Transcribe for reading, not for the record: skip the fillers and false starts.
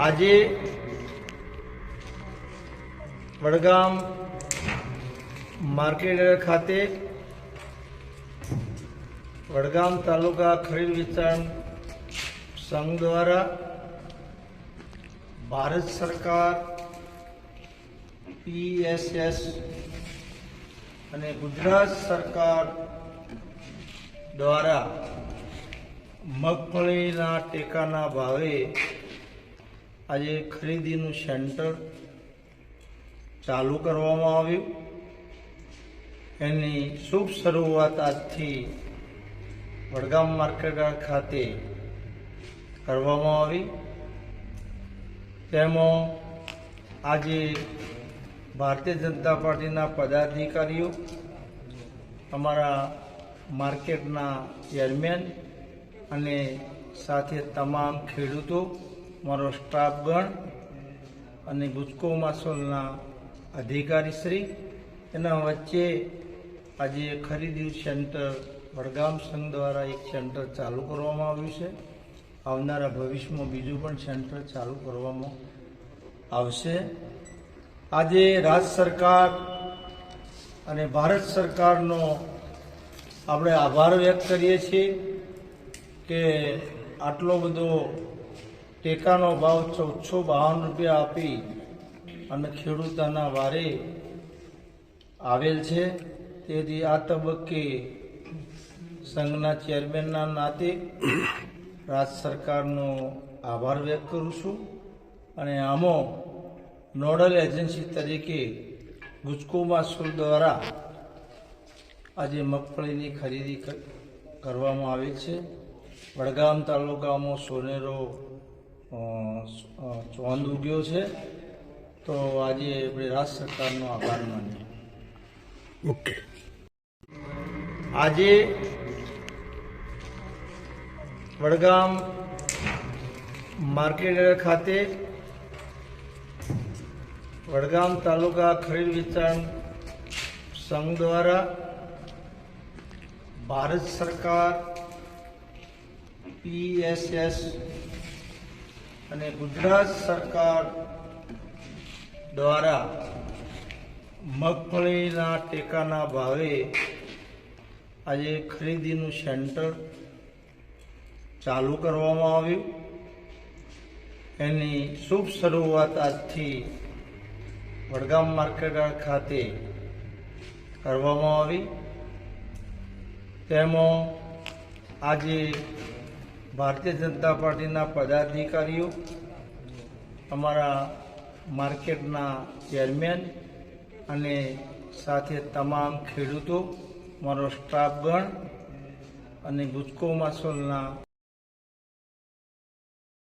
આજે વડગામ માર્કેટ ખાતે વડગામ તાલુકા ખરીદ વિતરણ સંઘ દ્વારા ભારત સરકાર PSS અને ગુજરાત સરકાર દ્વારા મગફળીના ટેકાના ભાવે આજે ખરીદીનું સેન્ટર ચાલુ કરવામાં આવ્યું. એની શુભ શરૂઆત આજથી વડગામ માર્કેટ ખાતે કરવામાં આવી. તેમાં આજે ભારતીય જનતા પાર્ટીના પદાધિકારીઓ, અમારા માર્કેટના ચેરમેન અને સાથે તમામ ખેડૂતો, મારો સ્ટાફગણ અને ગુજકો માસોલના અધિકારીશ્રી, એના વચ્ચે આજે ખરીદી સેન્ટર વડગામ સંઘ દ્વારા એક સેન્ટર ચાલુ કરવામાં આવ્યું છે. આવનારા ભવિષ્યમાં બીજું પણ સેન્ટર ચાલુ કરવામાં આવશે. આજે રાજ્ય સરકાર અને ભારત સરકારનો આપણે આભાર વ્યક્ત કરીએ છીએ કે આટલો બધો ટેકાનો ભાવ 1452 રૂપિયા આપી અને ખેડૂતોના વારે આવેલ છે. તેથી આ તબક્કે સંઘના ચેરમેનના નાતે રાજ્ય સરકારનો આભાર વ્યક્ત કરું છું. અને આમાં નોડલ એજન્સી તરીકે ગુજકો માસોલ દ્વારા આજે મગફળીની ખરીદી કરવામાં આવી છે. વડગામ તાલુકામાં સોનેરો ચોંદ ઉગ્યો છે. તો આજે આપણે રાજ્ય સરકારનો આભાર માનીએ. ઓકે. આજે વડગામ માર્કેટ ખાતે વડગામ તાલુકા ખરીદ વિતરણ સંઘ દ્વારા ભારત સરકાર PSS અને ગુજરાત સરકાર દ્વારા મગફળીના ટેકાના ભાવે આજે ખરીદીનું સેન્ટર ચાલુ કરવામાં આવ્યું. એની શુભ શરૂઆત આજથી વડગામ માર્કેટ ખાતે કરવામાં આવી. તેમાં આજે ભારતીય જનતા પાર્ટીના પદાધિકારીઓ, અમારા માર્કેટના ચેરમેન અને સાથે તમામ ખેડૂતો, મારો સ્ટાફગણ અને ગુજકો માસોલના